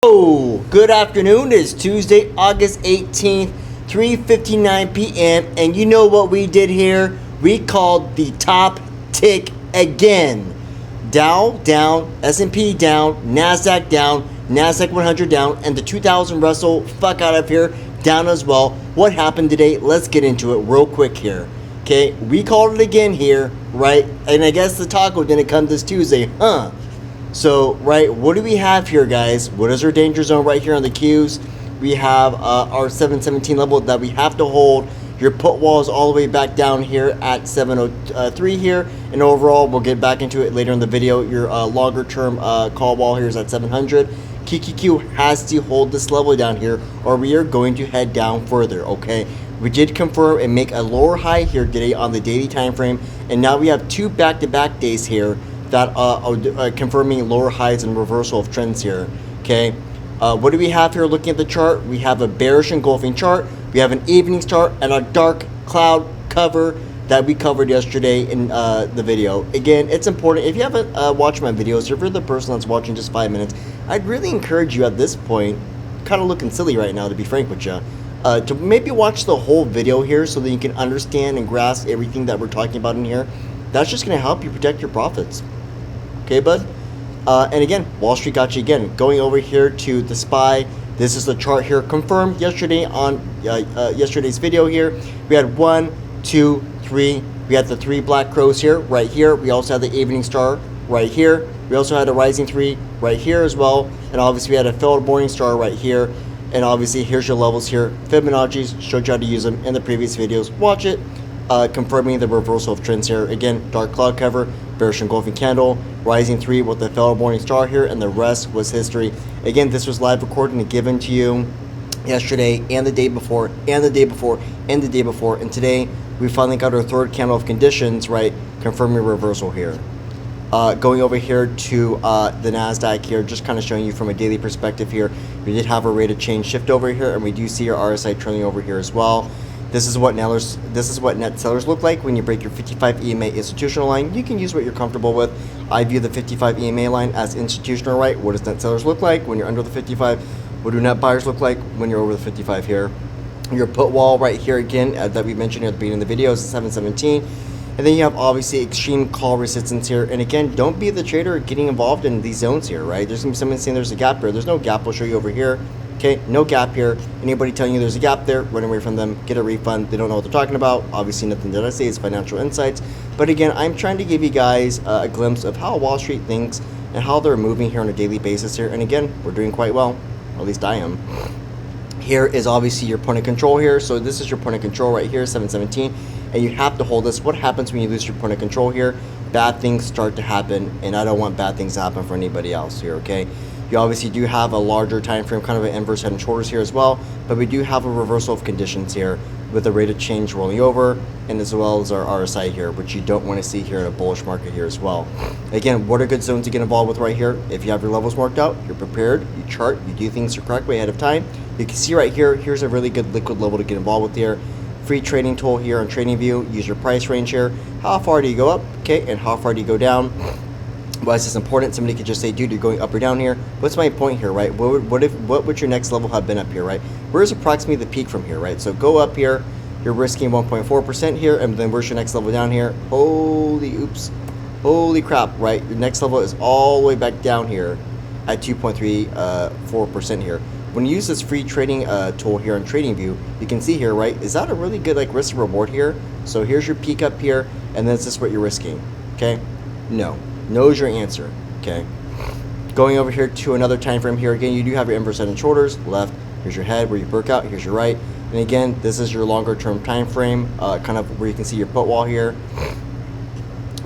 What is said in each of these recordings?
Oh, good afternoon. It's Tuesday, August 18th, 3:59 p.m. And you know what we did here? We called the top tick again. Dow down, S&P down, Nasdaq down, Nasdaq 100 down, and the 2000 Russell fuck out of here down as well. What happened today? Let's get into it real quick here. Okay, we called it again here, right? And I guess the taco didn't come this Tuesday, huh? So, right, what do we have here, guys? What is our danger zone right here on the Qs? We have our 717 level that we have to hold. Your put wall is all the way back down here at 703 here. And overall, we'll get back into it later in the video. Your longer term call wall here is at 700. QQQ has to hold this level down here or we are going to head down further, okay? We did confirm and make a lower high here today on the daily time frame. And now we have two back-to-back days here that are confirming lower highs and reversal of trends here, okay? What do we have here looking at the chart? We have a bearish engulfing chart. We have an evening chart and a dark cloud cover that we covered yesterday in the video. Again, it's important. If you haven't watched my videos, if you're the person that's watching just 5 minutes, I'd really encourage you at this point, kind of looking silly right now to be frank with you, to maybe watch the whole video here so that you can understand and grasp everything that we're talking about in here. That's just going to help you protect your profits. Okay, bud? And again, Wall Street got you again. Going over here to the SPY. This is the chart here confirmed yesterday on yesterday's video here. We had 1, 2, 3. We had the 3 black crows here, right here. We also had the evening star right here. We also had a rising 3 right here as well. And obviously we had a failed morning star right here. And obviously here's your levels here. Fibonacci's, showed you how to use them in the previous videos. Watch it. Confirming the reversal of trends here. Again, dark cloud cover, bearish engulfing candle, rising 3 with the failed morning star here, and the rest was history. Again, this was live recording and given to you yesterday and the day before and the day before and the day before, and today we finally got our third candle of conditions, right, confirming reversal here. Going over here to the Nasdaq here, just kind of showing you from a daily perspective here. We did have a rate of change shift over here, and we do see our RSI trailing over here as well. This is what net sellers look like when you break your 55 EMA institutional line. You can use what you're comfortable with. I view the 55 EMA line as institutional, right? What does net sellers look like when you're under the 55? What do net buyers look like when you're over the 55 here? Your put wall right here again that we mentioned at the beginning of the video is 717. And then you have obviously extreme call resistance here. And again, don't be the trader getting involved in these zones here, right? There's gonna be someone saying there's a gap here. There's no gap. We'll show you over here. Okay, no gap here. Anybody telling you there's a gap there, run away from them, get a refund. They don't know what they're talking about. Obviously, nothing that I say is financial insights. But again, I'm trying to give you guys a glimpse of how Wall Street thinks and how they're moving here on a daily basis here. And again, we're doing quite well. At least I am. Here is obviously your point of control here. So this is your point of control right here, 717. And you have to hold this. What happens when you lose your point of control here? Bad things start to happen. And I don't want bad things to happen for anybody else here, okay? You obviously do have a larger time frame, kind of an inverse head and shoulders here as well, but we do have a reversal of conditions here with the rate of change rolling over, and as well as our RSI here, which you don't want to see here in a bullish market here as well. Again, what are good zones to get involved with right here? If you have your levels marked out, you're prepared, you chart, you do things the correct way ahead of time. You can see right here, here's a really good liquid level to get involved with here. Free trading tool here on TradingView. Use your price range here. How far do you go up, okay, and how far do you go down? Why is this important? Somebody could just say, dude, you're going up or down here. What's my point here, right? What would your next level have been up here, right? Where's approximately the peak from here, right? So go up here, you're risking 1.4% here, and then where's your next level down here? Holy crap, right? Your next level is all the way back down here at 2.34% here. When you use this free trading tool here on TradingView, you can see here, right? Is that a really good like risk reward here? So here's your peak up here, and then this is what you're risking, okay? No. No is your answer, okay? Going over here to another time frame here, again, you do have your inverse head and shoulders, left, here's your head where you broke out, here's your right, and again, this is your longer term time frame, kind of where you can see your put wall here.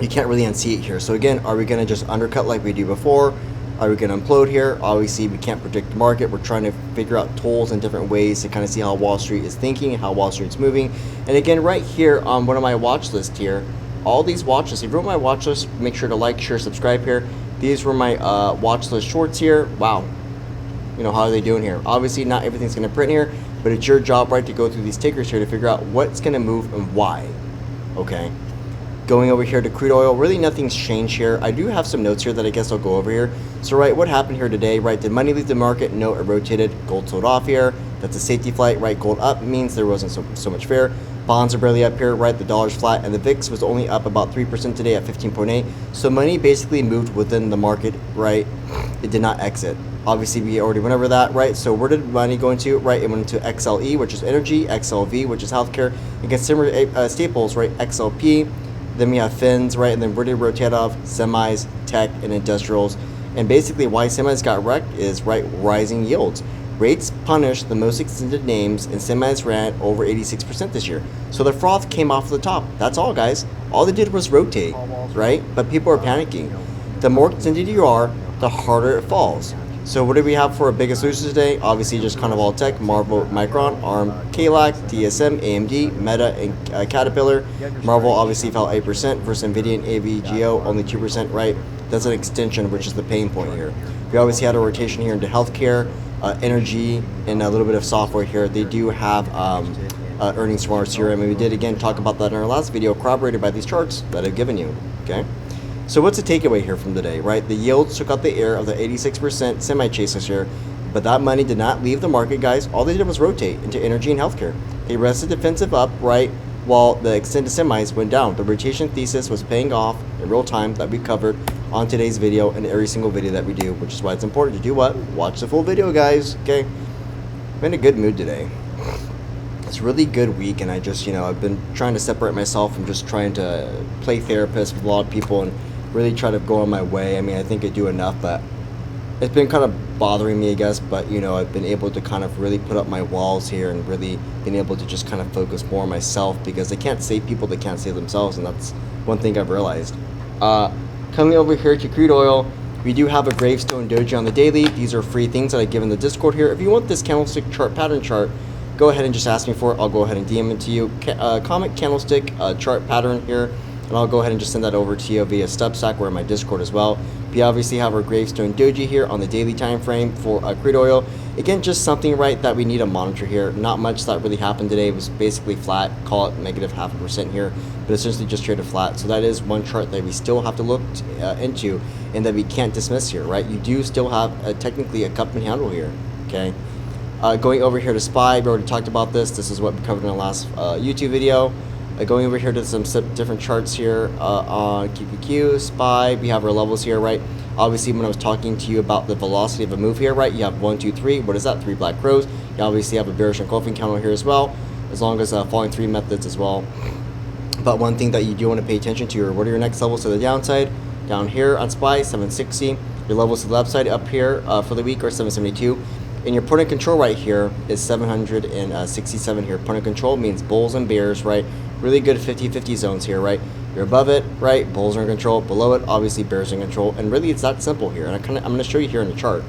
You can't really unsee it here. So again, are we gonna just undercut like we do before? Are we gonna implode here? Obviously, we can't predict the market. We're trying to figure out tools and different ways to kind of see how Wall Street is thinking and how Wall Street's moving. And again, right here on one of my watch lists here, all these watch lists, if you're on my watch list, make sure to like, share, subscribe here. These were my watch list shorts here. Wow. You know, how are they doing here? Obviously, not everything's going to print here, but it's your job, right, to go through these tickers here to figure out what's going to move and why. Okay. Going over here to crude oil, really nothing's changed here. I do have some notes here that I guess I'll go over here. So, right, what happened here today, right? Did money leave the market? No, it rotated. Gold sold off here. That's a safety flight, right? Gold up means there wasn't so much fear. Bonds are barely up here, right? The dollar's flat, and the VIX was only up about 3% today at 15.8. So money basically moved within the market, right? It did not exit. Obviously, we already went over that, right? So where did money go into, right? It went into XLE, which is energy, XLV, which is healthcare, and consumer staples, right? XLP. Then we have fins, right? And then where did it rotate off? Semis, tech, and industrials. And basically why semis got wrecked is, right, rising yields. Rates punished the most extended names, and semis ran over 86% this year. So the froth came off the top. That's all, guys. All they did was rotate, right? But people are panicking. The more extended you are, the harder it falls. So what do we have for our biggest losers today? Obviously just kind of all tech, Marvel, Micron, ARM, KLAC, TSM, AMD, Meta, and Caterpillar. Marvel obviously fell 8% versus NVIDIA and AVGO, only 2%, right? That's an extension, which is the pain point here. We obviously had a rotation here into healthcare, energy, and a little bit of software here. They do have earnings tomorrow here, and we did again talk about that in our last video, corroborated by these charts that I've given you, okay? So what's the takeaway here from today, right? The yields took out the air of the 86% semi-chasers here, but that money did not leave the market, guys. All they did was rotate into energy and healthcare. They rested defensive up, right, while the extended semis went down. The rotation thesis was paying off in real time that we covered on today's video and every single video that we do, which is why it's important to do what? Watch the full video, guys, okay? I'm in a good mood today. It's a really good week, and I just, I've been trying to separate myself from just trying to play therapist with a lot of people and really try to go on my way. I mean, I think I do enough, but it's been kind of bothering me, I guess. But, I've been able to kind of really put up my walls here and really been able to just kind of focus more on myself, because they can't save people that can't save themselves, and that's one thing I've realized. Coming over here to crude oil, we do have a gravestone doji on the daily. These are free things that I give in the Discord here. If you want this candlestick chart, pattern chart, go ahead and just ask me for it. I'll go ahead and DM it to you. Comic candlestick chart pattern here. And I'll go ahead and just send that over to you via Substack or in my Discord as well. We obviously have our gravestone doji here on the daily time frame for crude oil. Again, just something, right, that we need to monitor here. Not much that really happened today. It was basically flat, call it negative 0.5% here, but essentially just traded flat. So that is one chart that we still have to look into and that we can't dismiss here, right? You do still have technically a cup and handle here, okay? Going over here to SPY, we already talked about this. This is what we covered in the last YouTube video. Going over here to some different charts here on QQQ, SPY, we have our levels here, right? Obviously, when I was talking to you about the velocity of a move here, right, you have 1, 2, 3. What is that? 3 black crows. You obviously have a bearish engulfing candle here as well, as long as falling 3 methods as well. But one thing that you do want to pay attention to are what are your next levels to the downside? Down here on SPY, 760. Your levels to the upside up here for the week are 772. And your point of control right here is 767 here. Point of control means bulls and bears, right? Really good 50-50 zones here, right? You're above it, right? Bulls are in control. Below it, obviously bears are in control. And really, it's that simple here. And I'm going to show you here in the chart.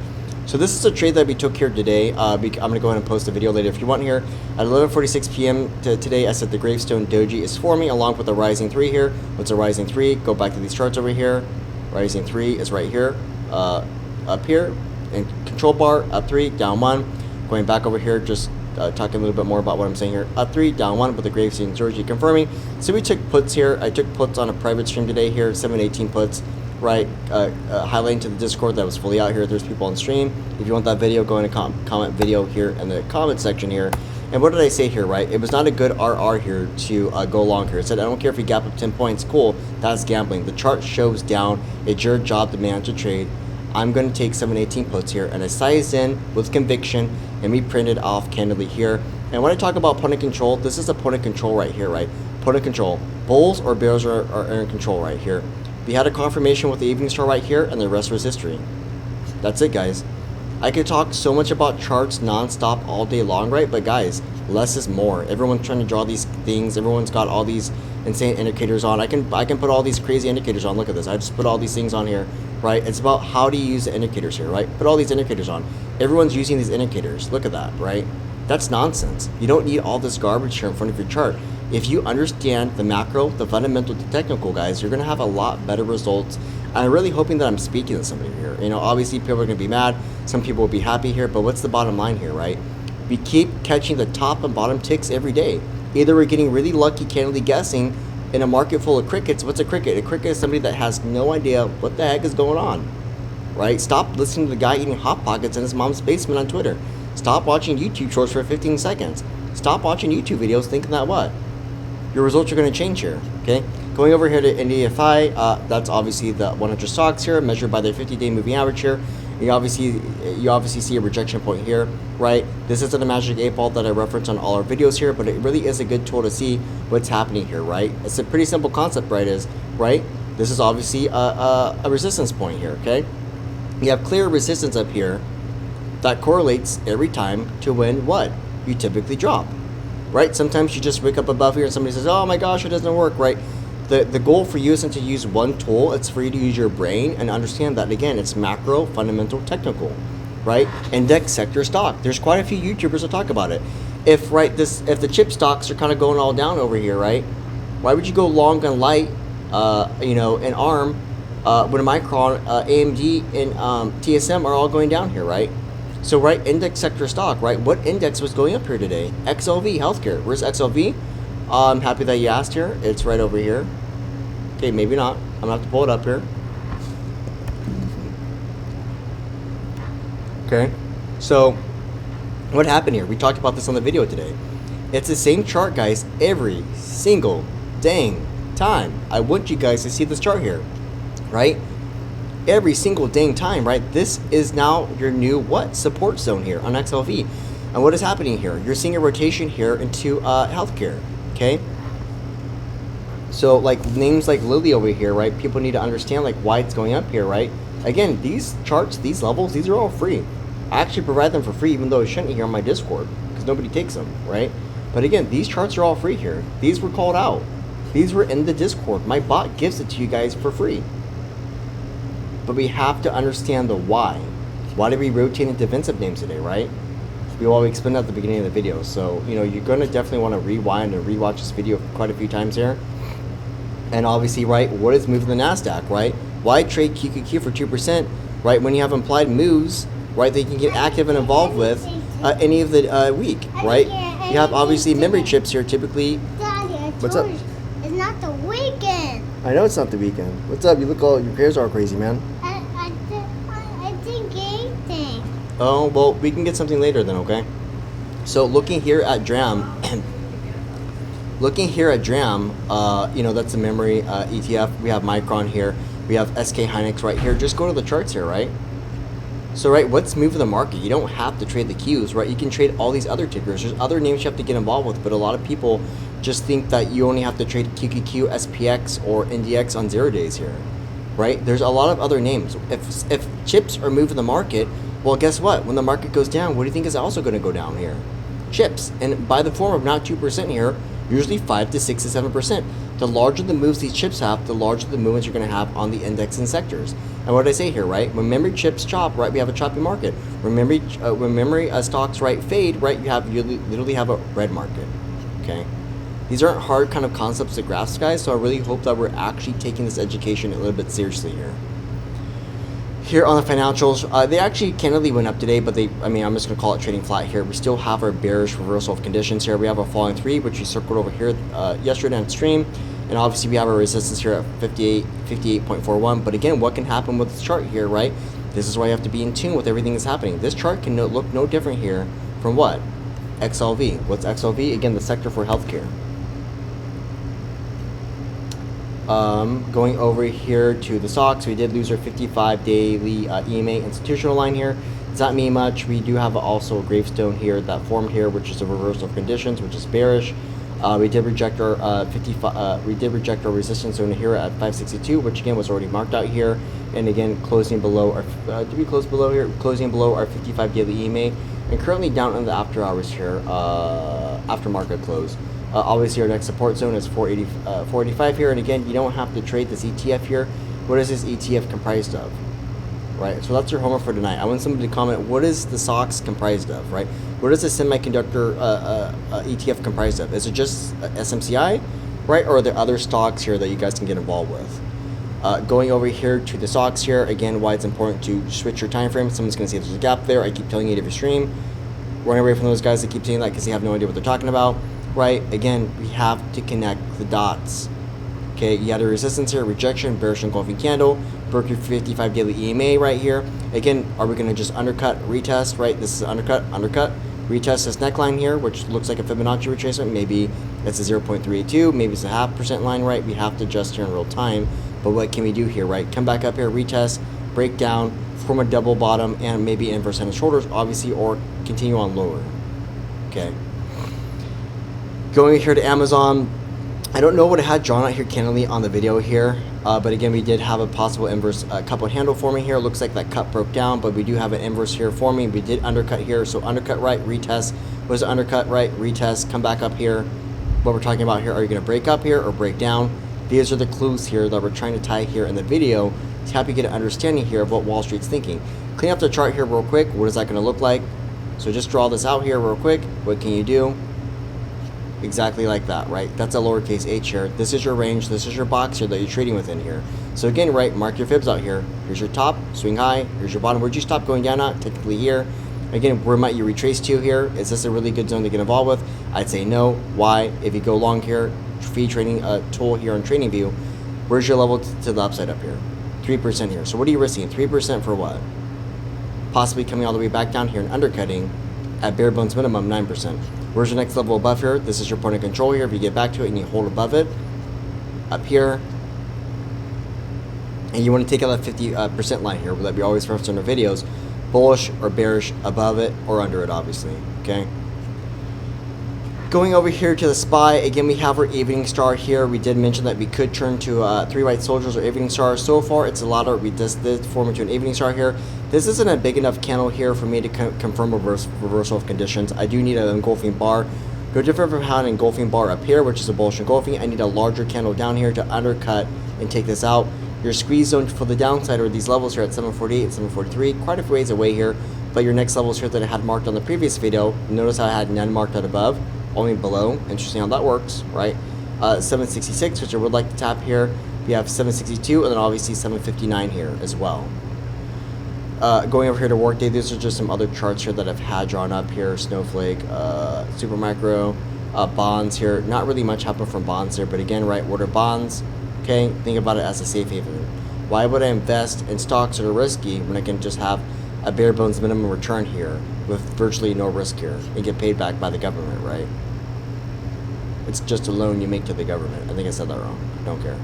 So this is a trade that we took here today. I'm going to go ahead and post a video later if you want here. At 11:46 p.m. today, I said the gravestone doji is forming along with the rising 3 here. What's a rising 3? Go back to these charts over here. Rising 3 is right here, up here. And control bar, up 3, down 1. Going back over here, just talking a little bit more about what I'm saying here. Up 3, down 1 with the gravestone doji confirming. So we took puts here. I took puts on a private stream today here, 718 puts, right? Highlighting to the Discord that was fully out here. There's people on stream. If you want that video, go in and comment video here in the comment section here. And what did I say here, right? It was not a good RR here to go long here. It said, I don't care if you gap up 10 points. Cool, that's gambling. The chart shows down. It's your job to manage a trade. I'm going to take 718 puts here, and I sized in with conviction, and we printed off candidly here. And when I talk about point of control, this is a point of control right here, right? Point of control. Bulls or bears are in control right here. We had a confirmation with the evening star right here, and the rest was history. That's it, guys. I could talk so much about charts non-stop all day long, right? But guys, less is more. Everyone's trying to draw these things. Everyone's got all these insane indicators on. I can put all these crazy indicators on. Look at this. I just put all these things on here, right? It's about how to use the indicators here, right? Put all these indicators on. Everyone's using these indicators. Look at that, right? That's nonsense. You don't need all this garbage here in front of your chart. If you understand the macro, the fundamental, the technical, guys, you're going to have a lot better results. I'm really hoping that I'm speaking to somebody here. You know, obviously people are going to be mad. Some people will be happy here, but what's the bottom line here, right? We keep catching the top and bottom ticks every day. Either we're getting really lucky, candidly guessing, In a market full of crickets, what's a cricket? A cricket is somebody that has no idea what the heck is going on, right? Stop listening to the guy eating Hot Pockets in his mom's basement on Twitter. Stop watching YouTube shorts for 15 seconds. Stop watching YouTube videos thinking that what? Your results are going to change here, okay? Going over here to NDFI, that's obviously the 100 stocks here, measured by their 50-day moving average here. You obviously see a rejection point here, right? This isn't a magic 8-ball that I reference on all our videos here, but it really is a good tool to see what's happening here, right? It's a pretty simple concept, right? This is obviously a resistance point here, okay? You have clear resistance up here that correlates every time to when what? You typically drop, right? Sometimes you just wake up above here and somebody says, oh my gosh, it doesn't work, right? The goal for you isn't to use one tool, it's for you to use your brain and understand that, again, it's macro, fundamental, technical, right? Index sector stock. There's quite a few YouTubers that talk about it. If the chip stocks are kind of going all down over here, right? Why would you go long on light, and ARM, when Micron, AMD, and TSM are all going down here, right? So, right, index sector stock, right? What index was going up here today? XLV, healthcare. Where's XLV? I'm happy that you asked here. It's right over here. Okay, maybe not. I'm gonna have to pull it up here. Okay, so what happened here? We talked about this on the video today. It's the same chart, guys, every single dang time. I want you guys to see this chart here, right? Every single dang time, right? This is now your new what? Support zone here on XLV. And what is happening here? You're seeing a rotation here into healthcare, okay? So like names like Lilly over here, right? People need to understand like why it's going up here, right? Again, these charts, these levels, these are all free. I actually provide them for free, even though I shouldn't here on my Discord because nobody takes them, right? But again, these charts are all free here. These were called out. These were in the Discord. My bot gives it to you guys for free. But we have to understand the why. Why did we rotate into defensive names today, right? We always explained that at the beginning of the video. So, you're going to definitely want to rewind and rewatch this video quite a few times here. And obviously, right, what is moving the NASDAQ, right? Why trade QQQ for 2%, right? When you have implied moves, right, that you can get active and involved with any of the week, right? You have obviously memory chips here typically. Daddy, What's up? It's not the weekend. I know it's not the weekend. What's up? You look all, your hair's all crazy, man. I think anything. Oh, well, we can get something later then, okay? So looking here at DRAM, that's the memory ETF. We have Micron here. We have SK Hynix right here. Just go to the charts here, right? So, right, what's moving the market? You don't have to trade the Qs, right? You can trade all these other tickers. There's other names you have to get involved with, but a lot of people just think that you only have to trade QQQ, SPX, or NDX on 0 days here, right? There's a lot of other names. If chips are moving the market, well, guess what? When the market goes down, what do you think is also going to go down here? Chips. And by the form of not 2% here, usually 5 to 6 to 7%. The larger the moves these chips have, the larger the movements you're going to have on the index and sectors. And what did I say here, right? When memory chips chop, right, we have a choppy market. When memory stocks, right, fade, right, you literally have a red market, okay? These aren't hard kind of concepts to grasp, guys, so I really hope that we're actually taking this education a little bit seriously here. Here on the financials, they actually candidly went up today, but I'm just going to call it trading flat here. We still have our bearish reversal of conditions here. We have a falling 3, which we circled over here yesterday on stream. And obviously we have our resistance here at 58.41. But again, what can happen with this chart here, right? This is why you have to be in tune with everything that's happening. This chart can look no different here from what? XLV. What's XLV? Again, the sector for healthcare. Going over here to the stocks, we did lose our 55 daily EMA institutional line here. Does not mean much. We do have also a gravestone here that formed here, which is a reversal of conditions, which is bearish. We did reject our resistance zone here at 562, which again was already marked out here, and again closing below our. Did we close below here? Closing below our 55 daily EMA, and currently down in the after hours here, after market close. Obviously, our next support zone is 485 here, and again, you don't have to trade this ETF here. What is this ETF comprised of? Right, so that's your homework for tonight. I want somebody to comment, what is the stocks comprised of, right? What is the semiconductor ETF comprised of? Is it just SMCI, right? Or are there other stocks here that you guys can get involved with? Going over here to the stocks here, again, why it's important to switch your time frame. Someone's going to say there's a gap there. I keep telling you to your stream. Run away from those guys that keep saying that because they have no idea what they're talking about, right? Again, we have to connect the dots. Okay, you have the resistance here, rejection, bearish engulfing candle, broke your 55 daily EMA right here. Again, are we going to just undercut, retest, right? This is undercut, retest this neckline here, which looks like a Fibonacci retracement. Maybe it's a 0.382, maybe it's a 0.5% line, right? We have to adjust here in real time. But what can we do here, right? Come back up here, retest, break down, form a double bottom, and maybe inverse head and shoulders, obviously, or continue on lower. Okay. Going here to Amazon. I don't know what it had drawn out here candidly on the video here, but again, we did have a possible inverse cup and handle forming here. Looks like that cup broke down, but we do have an inverse here forming. We did undercut here, so undercut right, retest. What is undercut right, retest, come back up here. What we're talking about here, are you going to break up here or break down? These are the clues here that we're trying to tie here in the video to help you get an understanding here of what Wall Street's thinking. Clean up the chart here real quick. What is that going to look like? So just draw this out here real quick. What can you do? Exactly like that, right? That's a lowercase h here. This is your range. This is your box here that you're trading within here. So again, right, mark your fibs out here. Here's your top, swing high. Here's your bottom. Where'd you stop going down at? Technically here. Again, where might you retrace to here? Is this a really good zone to get involved with? I'd say no. Why? If you go long here, fee trading tool here on TradingView, where's your level to the upside up here? 3% here. So what are you risking? 3% for what? Possibly coming all the way back down here and undercutting at bare bones minimum 9%. Where's your next level above here? This is your point of control here. If you get back to it and you hold above it, up here, and you want to take out that 50% line here that we always reference in our videos, bullish or bearish above it or under it, obviously, okay? Going over here to the SPY, again, we have our evening star here. We did mention that we could turn to 3 white soldiers or evening star. So far, it's a lot of, we just did form into an evening star here. This isn't a big enough candle here for me to confirm reversal of conditions. I do need an engulfing bar. No different from how an engulfing bar up here, which is a bullish engulfing. I need a larger candle down here to undercut and take this out. Your squeeze zone for the downside are these levels here at 748 and 743, quite a ways away here. But your next levels here that I had marked on the previous video, notice how I had none marked out above, only below. Interesting how that works, right? 766, which I would like to tap here. We have 762, and then obviously 759 here as well. Going over here to workday, these are just some other charts here that I've had drawn up here. Snowflake, Supermicro, bonds here. Not really much happened from bonds here, but again, right, order bonds. Okay, think about it as a safe haven. Why would I invest in stocks that are risky when I can just have a bare bones minimum return here with virtually no risk here and get paid back by the government, right? It's just a loan you make to the government. I think I said that wrong. Don't care,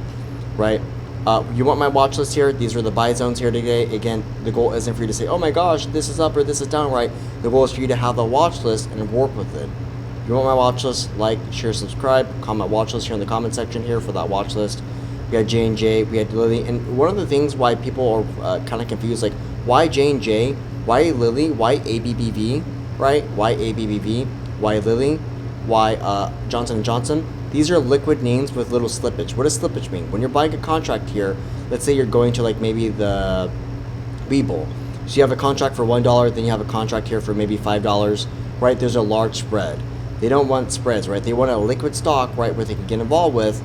right? You want my watch list here? These are the buy zones here today. Again, the goal isn't for you to say, oh my gosh, this is up or this is down, right? The goal is for you to have the watch list and work with it. If you want my watch list, like, share, subscribe, comment watch list here in the comment section here for that watch list. We had J&J, we had Lilly, and one of the things why people are kind of confused, like, why J&J, why Lilly, why ABBV, right? Why ABBV, why Lilly, why Johnson & Johnson? These are liquid names with little slippage. What does slippage mean? When you're buying a contract here, let's say you're going to like maybe the Webull. So you have a contract for $1, then you have a contract here for maybe $5, right? There's a large spread. They don't want spreads, right? They want a liquid stock, right, where they can get involved with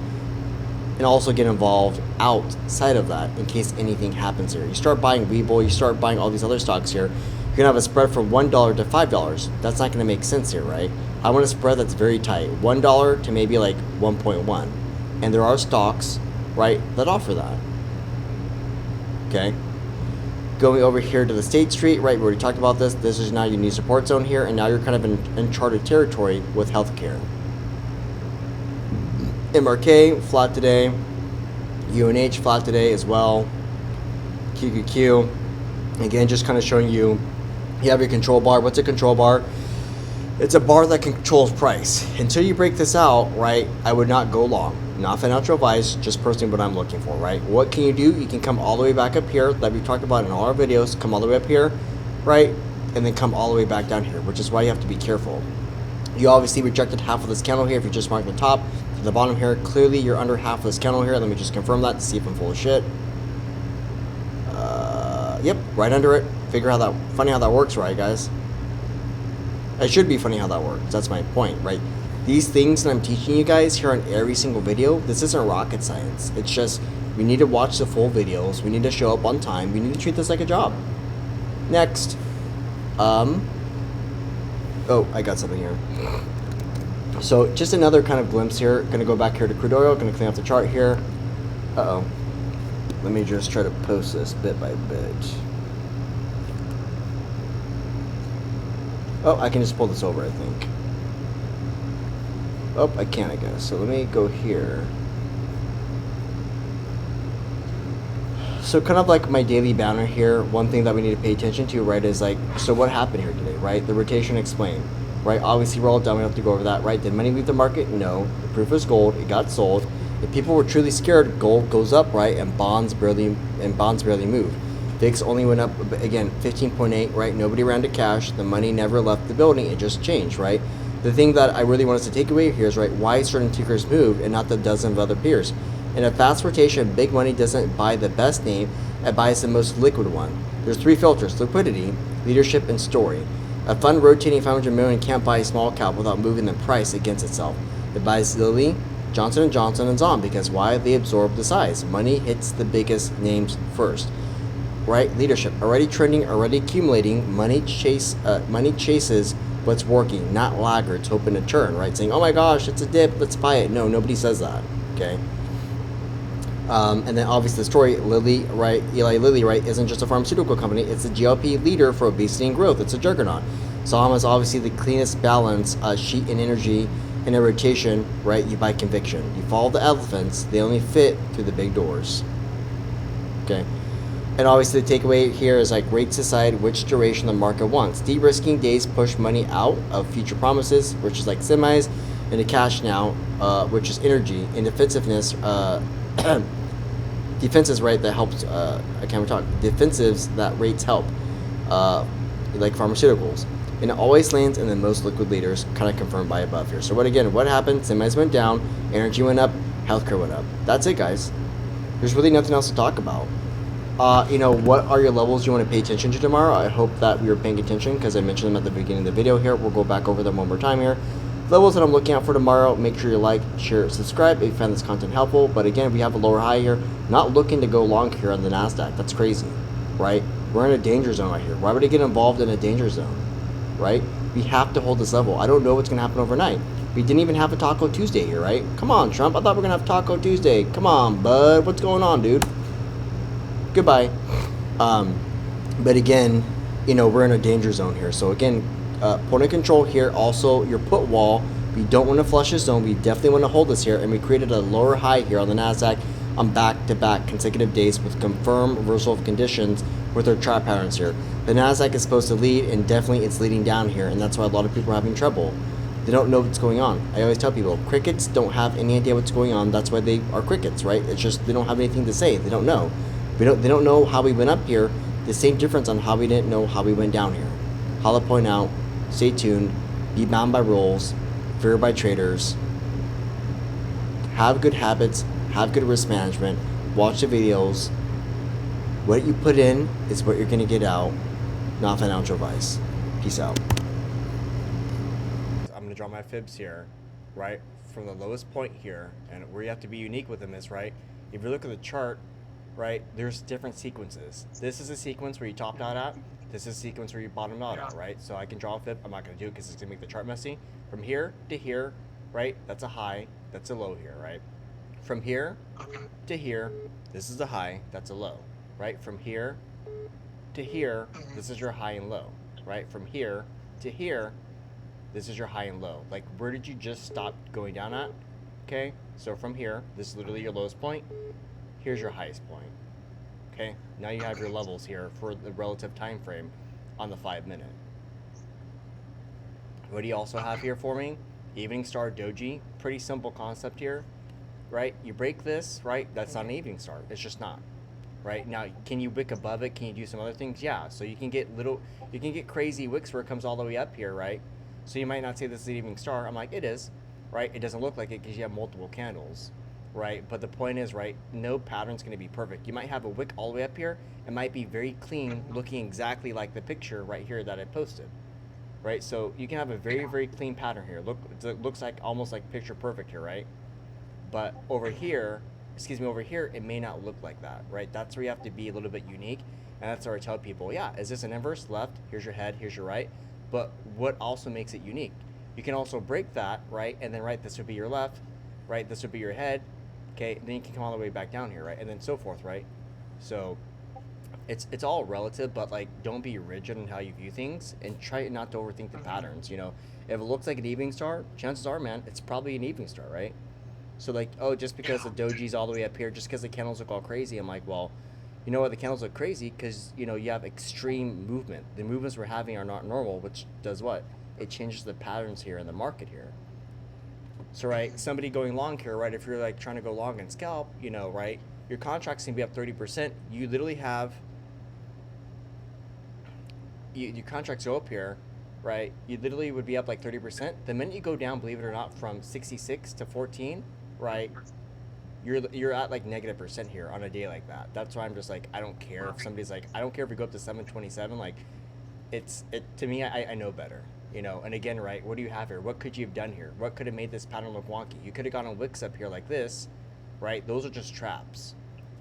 and also get involved outside of that in case anything happens here. You start buying Webull, you start buying all these other stocks here, you're gonna have a spread from $1 to $5. That's not gonna make sense here, right? I want a spread that's very tight, $1 to maybe like 1.1. And there are stocks, right, that offer that. Okay. Going over here to the State Street, right, we already talked about this. This is now your new support zone here, and now you're kind of in uncharted territory with healthcare. MRK, flat today. UNH, flat today as well. QQQ. Again, just kind of showing you, you have your control bar. What's a control bar? It's a bar that controls price. Until you break this out, right, I would not go long. Not financial advice, just personally what I'm looking for, right? What can you do? You can come all the way back up here, that we've talked about in all our videos, come all the way up here, right? And then come all the way back down here, which is why you have to be careful. You obviously rejected half of this candle here if you just mark the top to the bottom here. Clearly, you're under half of this candle here. Let me just confirm that to see if I'm full of shit. Yep, right under it. Funny how that works, right, guys? It should be funny how that works. That's my point, right? These things that I'm teaching you guys here on every single video, this isn't rocket science. It's just, we need to watch the full videos. We need to show up on time. We need to treat this like a job. Next. Oh, I got something here. So just another kind of glimpse here. Gonna go back here to crude oil. Gonna clean up the chart here. Uh-oh. Let me just try to post this bit by bit. Oh, I can just pull this over, I think. Oh, I can't, I guess. So let me go here. So kind of like my daily banner here, one thing that we need to pay attention to, right, is like, so what happened here today, right? The rotation explained, right? Obviously, we're all done. We don't have to go over that, right? Did money leave the market? No. The proof was gold. It got sold. If people were truly scared, gold goes up, right? And bonds barely moved. VIX only went up, again, 15.8, right? Nobody ran to cash. The money never left the building. It just changed, right? The thing that I really want us to take away here is, right, why certain tickers moved and not the dozen of other peers. In a fast rotation, big money doesn't buy the best name, it buys the most liquid one. There's three filters: liquidity, leadership, and story. A fund rotating 500 million can't buy a small cap without moving the price against itself. It buys Lilly, Johnson & Johnson, and Zom because why? They absorb the size. Money hits the biggest names first. Right? Leadership, already trending, already accumulating. Money chases what's working, not laggards hoping to turn, right? Saying, oh my gosh, it's a dip, let's buy it. No, nobody says that, okay? And then obviously the story, Lilly, right? Eli Lilly, right, isn't just a pharmaceutical company. It's a GLP leader for obesity and growth. It's a juggernaut. Zom is obviously the cleanest balance sheet and energy in a rotation, right? You buy conviction. You follow the elephants. They only fit through the big doors. Okay. And obviously the takeaway here is like rates decide which duration the market wants. De-risking days push money out of future promises, which is like semis, into cash now, which is energy, and defensiveness, defenses, right, that helps, I can't even talk, defensives that rates help, like pharmaceuticals. And it always lands in the most liquid leaders, kind of confirmed by above here. So what happened? Semis went down, energy went up, healthcare went up. That's it, guys. There's really nothing else to talk about. What are your levels you want to pay attention to tomorrow? I hope that we were paying attention because I mentioned them at the beginning of the video here. We'll go back over them one more time here. Levels that I'm looking at for tomorrow, make sure you like, share, subscribe if you found this content helpful. But again, we have a lower high here. Not looking to go long here on the NASDAQ. That's crazy, right? We're in a danger zone right here. Why would I get involved in a danger zone, right? We have to hold this level. I don't know what's going to happen overnight. We didn't even have a Taco Tuesday here, right? Come on, Trump. I thought we were going to have Taco Tuesday. Come on, bud. What's going on, dude? Goodbye. But again, we're in a danger zone here. So again, point of control here. Also, your put wall. We don't want to flush this zone. We definitely want to hold this here. And we created a lower high here on the NASDAQ on back-to-back consecutive days with confirmed reversal of conditions with our chart patterns here. The NASDAQ is supposed to lead, and definitely it's leading down here. And that's why a lot of people are having trouble. They don't know what's going on. I always tell people, crickets don't have any idea what's going on. That's why they are crickets, right? It's just they don't have anything to say. They don't know. They don't know how we went up here. The same difference on how we didn't know how we went down here. I'll point out, stay tuned, be bound by rules, fear by traders, have good habits, have good risk management, watch the videos. What you put in is what you're going to get out, not financial advice. Peace out. I'm going to draw my fibs here, right, from the lowest point here, and where you have to be unique with them is, right, if you look at the chart, right, there's different sequences. This is a sequence where you topped out at. This is a sequence where you bottomed out at, right? So I can draw a fib. I'm not going to do it because it's going to make the chart messy. From here to here, right, that's a high. That's a low here, right? From here to here, this is a high. That's a low, right? From here to here, this is your high and low, right? From here to here, this is your high and low. Like, where did you just stop going down at? Okay, so from here, this is literally your lowest point. Here's your highest point. Okay, now you have your levels here for the relative time frame on the 5 minute. What do you also have here for me? Evening star doji. Pretty simple concept here, right? You break this, right? That's not an evening star. It's just not, right? Now, can you wick above it? Can you do some other things? Yeah. So you can get crazy wicks where it comes all the way up here, right? So you might not say this is an evening star. I'm like, it is, right? It doesn't look like it because you have multiple candles. Right, but the point is, right, no pattern's going to be perfect. You might have a wick all the way up here. It might be very clean, looking exactly like the picture right here that I posted. Right, so you can have a very, very clean pattern here. Look, it looks like almost like picture perfect here, right? But over here, it may not look like that, right? That's where you have to be a little bit unique. And that's where I tell people, yeah, is this an inverse? Left, here's your head, here's your right. But what also makes it unique? You can also break that, right? And then, right, this would be your left, right? This would be your head. Okay, then you can come all the way back down here, right? And then so forth, right? So it's all relative, but like don't be rigid in how you view things and try not to overthink the patterns. You know, if it looks like an evening star, chances are, man, it's probably an evening star, right? So like, oh, just because the doji's all the way up here, just because the candles look all crazy, I'm like, well, you know what? The candles look crazy because you know you have extreme movement. The movements we're having are not normal, which does what? It changes the patterns here in the market here. So right, somebody going long here, right? If you're like trying to go long and scalp, you know, right? Your contract's gonna be up 30%. You literally have your contracts go up here, right? You literally would be up like 30%. The minute you go down, believe it or not, from 66 to 14, right? You're at like -% here on a day like that. That's why I'm just like, I don't care if somebody's like, I don't care if we go up to 727. Like, it to me, I know better, you know. And again, right? What do you have here? What could you have done here? What could have made this pattern look wonky? You could have gone on wicks up here like this, right? Those are just traps,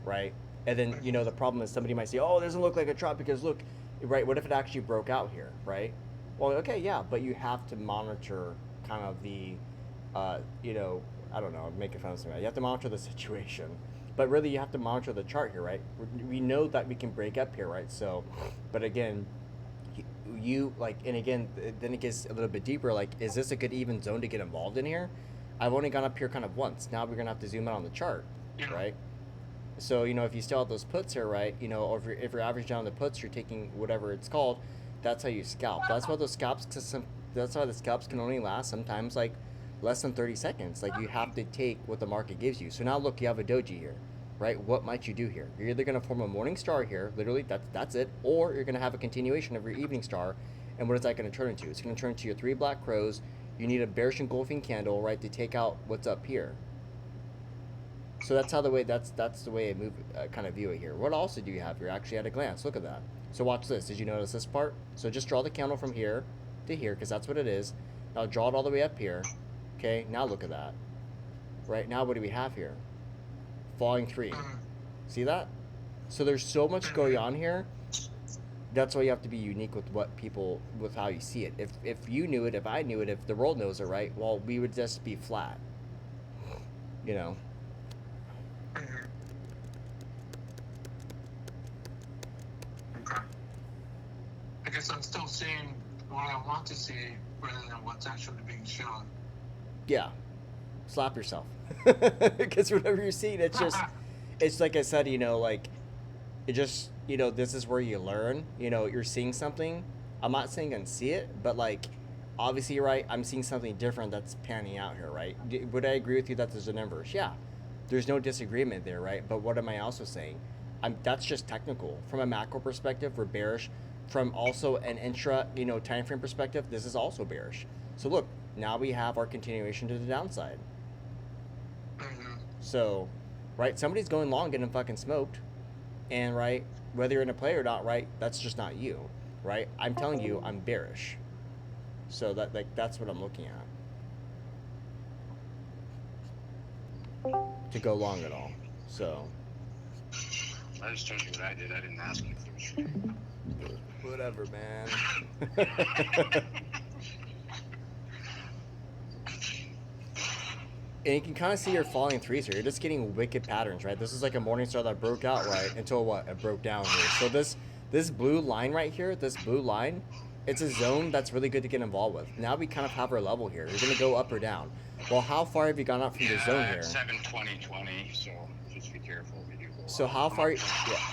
right? And then you know the problem is somebody might say, oh, it doesn't look like a trap because look, right? What if it actually broke out here, right? Well, okay, yeah, but you have to monitor kind of the, you know, I don't know, I'm making fun of something. You have to monitor the situation, but really you have to monitor the chart here, right? We know that we can break up here, right? So, but again, you like, and again, then it gets a little bit deeper. Like, is this a good even zone to get involved in here? I've only gone up here kind of once. Now we're gonna have to zoom out on the chart, right? So, you know, if you still have those puts here, right, you know, or if you're averaging down the puts, you're taking whatever it's called, that's how you scalp. That's why those scalps, that's why the scalps can only last sometimes like less than 30 seconds. Like, you have to take what the market gives you. So now look, you have a doji here, right? What might you do here? You're either going to form a morning star here, literally, that's it, or you're going to have a continuation of your evening star. And what is that going to turn into? It's going to turn into your 3 black crows. You need a bearish engulfing candle, right, to take out what's up here. So that's how the way that's the way I move, kind of view it here. What also do you have here? Actually, at a glance, look at that. So watch this. Did you notice this part? So just draw the candle from here to here, because that's what it is. Now draw it all the way up here. Okay. Now look at that. Right now, what do we have here? Falling 3. See that? So there's so much going on here. That's why you have to be unique with what people, with how you see it. If you knew it, if I knew it, if the world knows it, right? Well, we would just be flat. You know. Okay. I guess I'm still seeing what I want to see rather than what's actually being shown. Yeah. Slap yourself. Because whatever you're seeing, it's just, it's like I said, you know, like, it just, you know, this is where you learn. You know, you're seeing something. I'm not saying unsee it, but like, obviously, right, I'm seeing something different that's panning out here, right? Would I agree with you that there's an inverse? Yeah. There's no disagreement there, right? But what am I also saying? That's just technical. From a macro perspective, we're bearish. From also an intra, you know, time frame perspective, this is also bearish. So look, now we have our continuation to the downside. So, right, somebody's going long getting fucking smoked. And, right, whether you're in a play or not, right, that's just not you, right? I'm telling you, I'm bearish. So that, like, that's what I'm looking at. To go long at all. So. I just told you what I did. I didn't ask you for sure. Whatever, man. And you can kind of see your falling 3s here. You're just getting wicked patterns, right? This is like a morning star that broke out, right? Until what? It broke down here. So this blue line right here, this blue line, it's a zone that's really good to get involved with. Now we kind of have our level here. You're going to go up or down. Well, how far have you gone up from the zone here? 720, so just be careful if you do go So up. how far, yeah,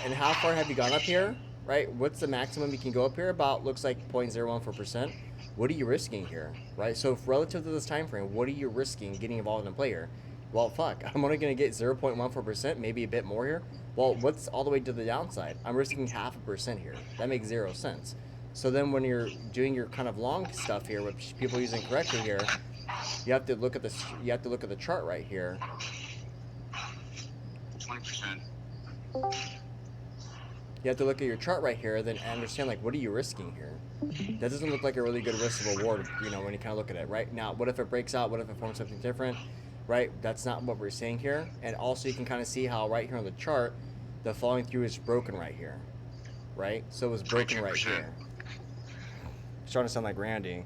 and how far have you gone up here, right? What's the maximum you can go up here? About, looks like 0.014%. What are you risking here, right? So if relative to this time frame, what are you risking getting involved in a play here? Well, fuck, I'm only going to get 0.14%, maybe a bit more here. Well, what's all the way to the downside? I'm risking 0.5% here. That makes 0 sense. So then when you're doing your kind of long stuff here, which people are using correctly here, you have to look at this. You have to look at the chart right here. 20%. You have to look at your chart right here, then understand, like, what are you risking here? That doesn't look like a really good risk of reward, you know, when you kind of look at it, right? Now, what if it breaks out? What if it forms something different, right? That's not what we're saying here. And also, you can kind of see how right here on the chart, the falling through is broken right here, right? So it was broken right here. It's starting to sound like Randy.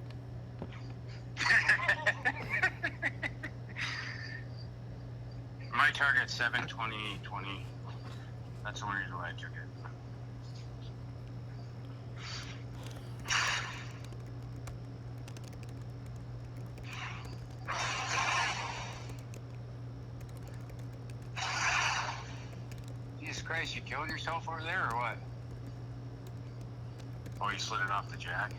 My target 72020. That's the reason why I took it. Jesus Christ, you killed yourself over there or what? Oh, you slid it off the jack?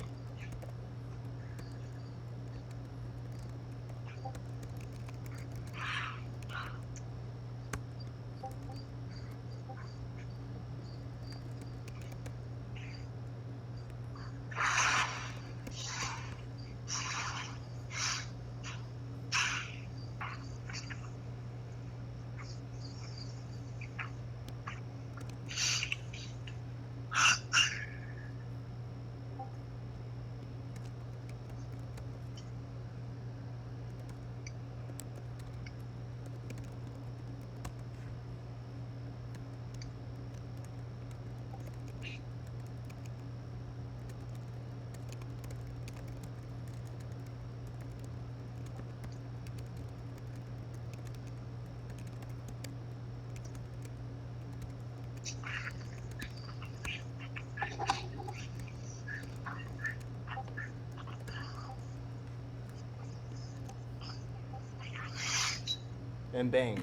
And bang.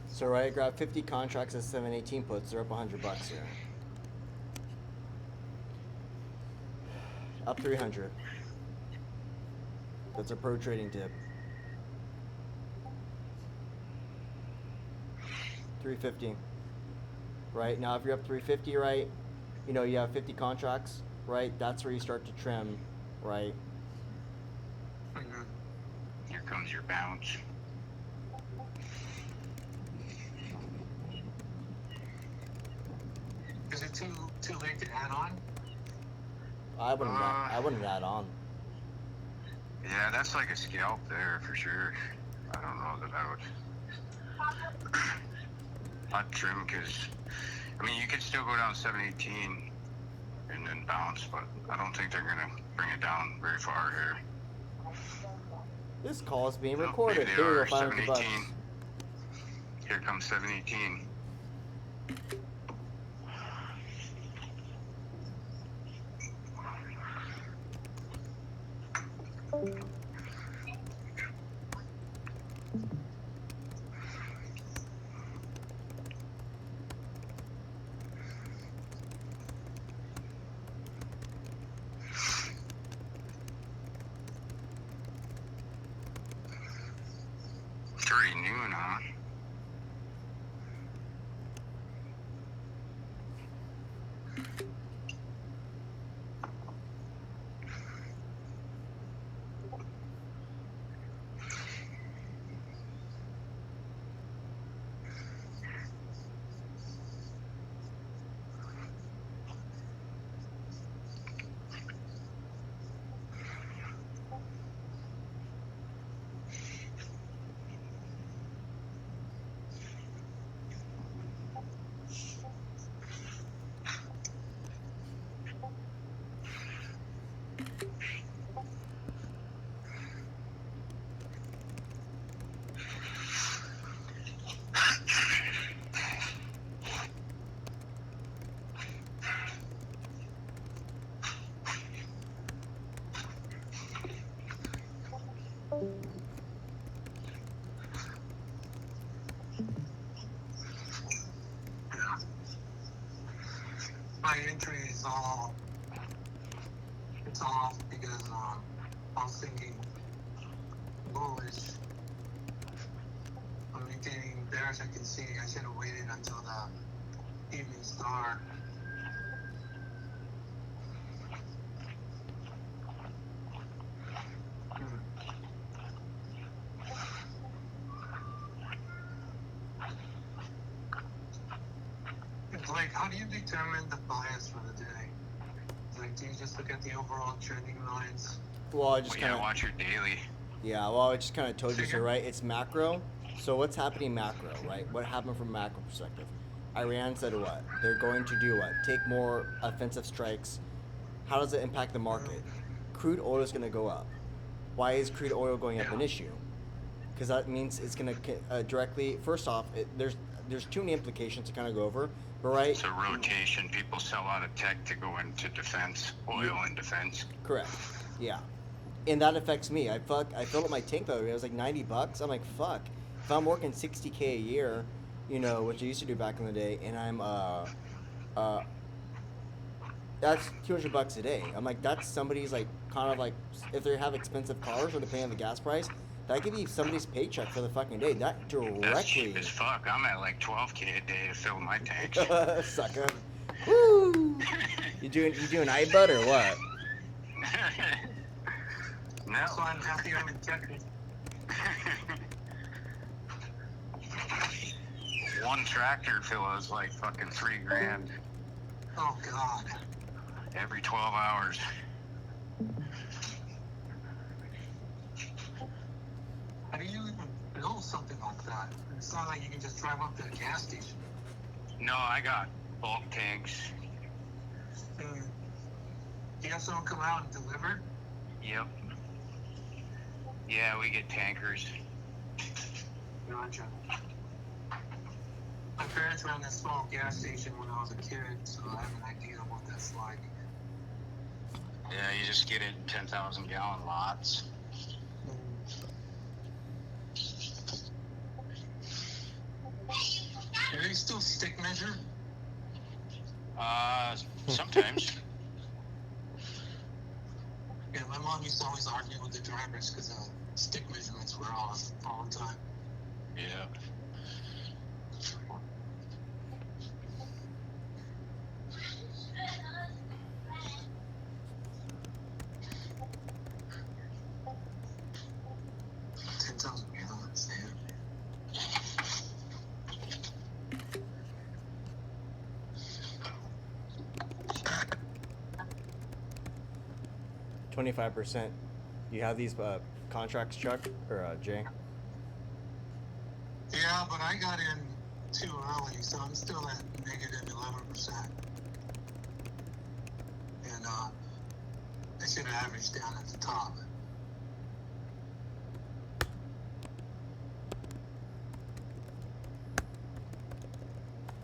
So right, grab 50 contracts at 718 puts. They're up $100 here. Up 300. That's a pro trading tip. 350. Right now, if you're up 350, right, you know you have 50 contracts, right? That's where you start to trim, right? Mm-hmm. Here comes your bounce. Is it too late to add on? I wouldn't add on. Yeah, that's like a scalp there for sure. I don't know that I would. I'd trim because, I mean, you could still go down 718 and then bounce, but I don't think they're going to bring it down very far here. This call is being No, recorded. maybe they Here, are, you'll find $100. 718. Here comes 718. It's already noon, huh? My entry is all, it's off because I was thinking bullish. I'm maintaining bearish. I can see I should have waited until the evening star. Like, how do you determine the bias for the day? Like, do you just look at the overall trending lines? Well, I just Well, kind yeah, of watch your daily. I just kind of told you so, right? It's macro. So what's happening macro, right? What happened from macro perspective? Iran said what? They're going to do what? Take more offensive strikes how does it impact the market? Crude oil is going to go up. Why is crude oil going up an issue? Because that means it's going to directly. First off, there's too many implications to kind of go over, but right? It's a rotation. People sell out of tech to go into defense, oil and defense. Correct. Yeah. And that affects me. I filled up my tank the other day. It was like $90. I'm like, fuck. If I'm working $60K a year, you know, which I used to do back in the day, and I'm that's $200 a day. I'm like, that's somebody's like kind of like, if they have expensive cars or depending on the gas price, that could be somebody's paycheck for the fucking day. That That's directly. cheap as fuck. I'm at like $12K a day to fill my tanks. Sucker. Woo! You doing iBud or what? No. That's why I'm happy I'm in Texas. One tractor fill is like fucking $3,000 Oh God. every 12 hours. How do you even build something like that? It's not like you can just drive up to the gas station. No, I got bulk tanks. You have someone come out and deliver? Yep. Yeah, we get tankers. Gotcha. My parents ran this small gas station when I was a kid, so I have an idea of what that's like. Yeah, you just get it in 10,000 gallon lots. Do they still stick measure? Sometimes. Yeah, my mom used to always argue with the drivers because stick measurements were off all the time. Yeah. Gallons, yeah. 25%. You have these contracts, Chuck or Jay? Yeah, but I got in too early, so I'm still at negative 11%. And I should have averaged down at the top.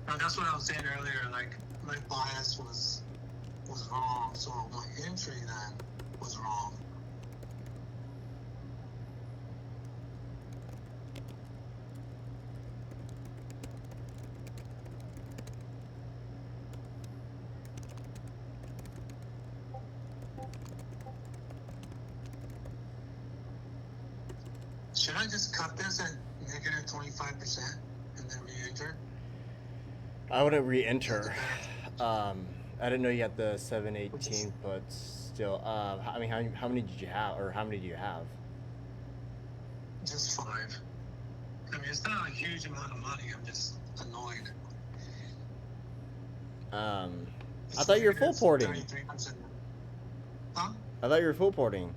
Now, that's what I was saying earlier. Like, my bias was wrong, so my entry then was wrong. Should I just cut this at negative 25% and then re-enter? I wouldn't re-enter. I didn't know you had the 718, but still. I mean, how many did you have, or how many do you have? Just 5. I mean, it's not a huge amount of money. I'm just annoyed. I thought you were full porting. 33%. Huh? I thought you were full porting.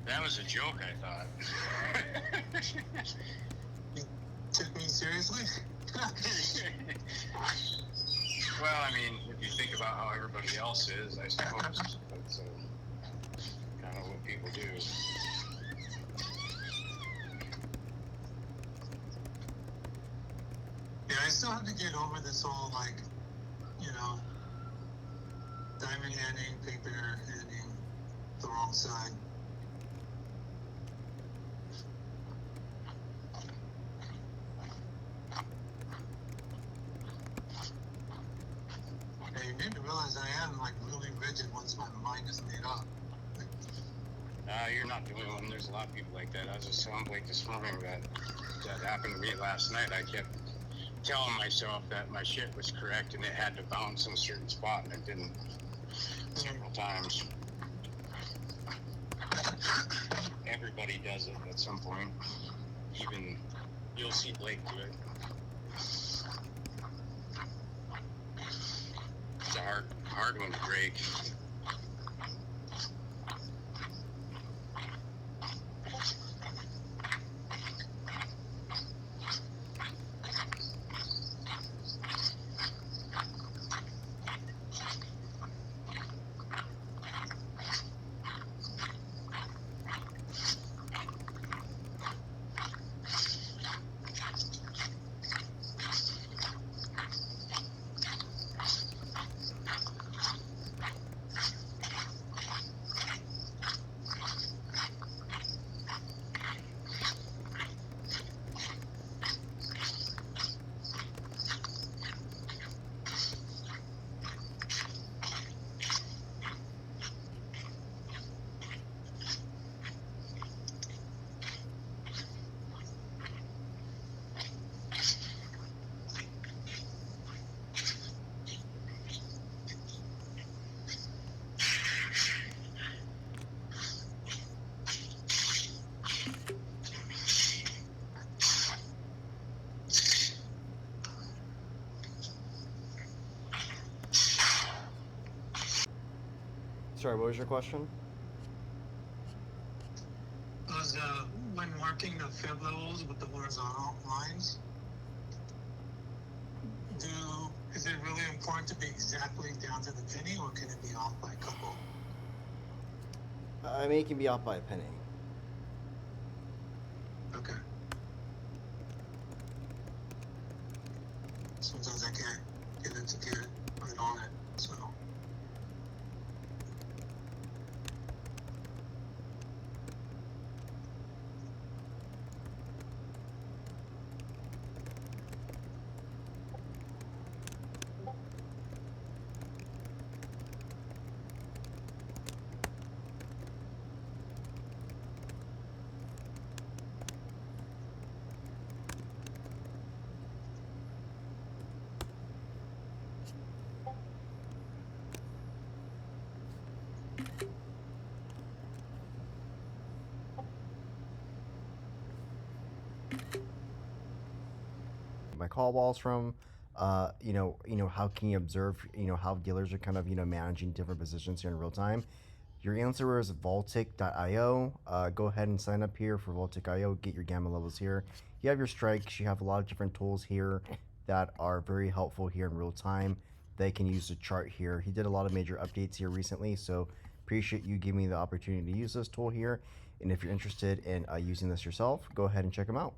That was a joke, I thought. You took me seriously? Well, I mean, if you think about how everybody else is, I suppose that's kind of what people do. Yeah, I still have to get over this whole, like, you know, diamond handing, paper handing, the wrong side. And you need to realize I am, like, really rigid once my mind is made up. You're not the only one. There's a lot of people like that. I was just telling Blake this morning that happened to me last night. I kept telling myself that my shit was correct and it had to bounce in a certain spot, and it didn't several times. Everybody does it at some point. Even you'll see Blake do it. It's a hard one to break. Sorry, what was your question? Was when marking the fib levels with the horizontal lines, is it really important to be exactly down to the penny, or can it be off by a couple? I mean, it can be off by a penny. Okay. Sometimes I can't get it to get right on it, so. My call balls from, how can you observe, how dealers are kind of, managing different positions here in real time. Your answer is Vaultic.io. Go ahead and sign up here for Vaultic.io. Get your gamma levels here. You have your strikes. You have a lot of different tools here that are very helpful here in real time. They can use the chart here. He did a lot of major updates here recently, so appreciate you giving me the opportunity to use this tool here. And if you're interested in using this yourself, go ahead and check them out.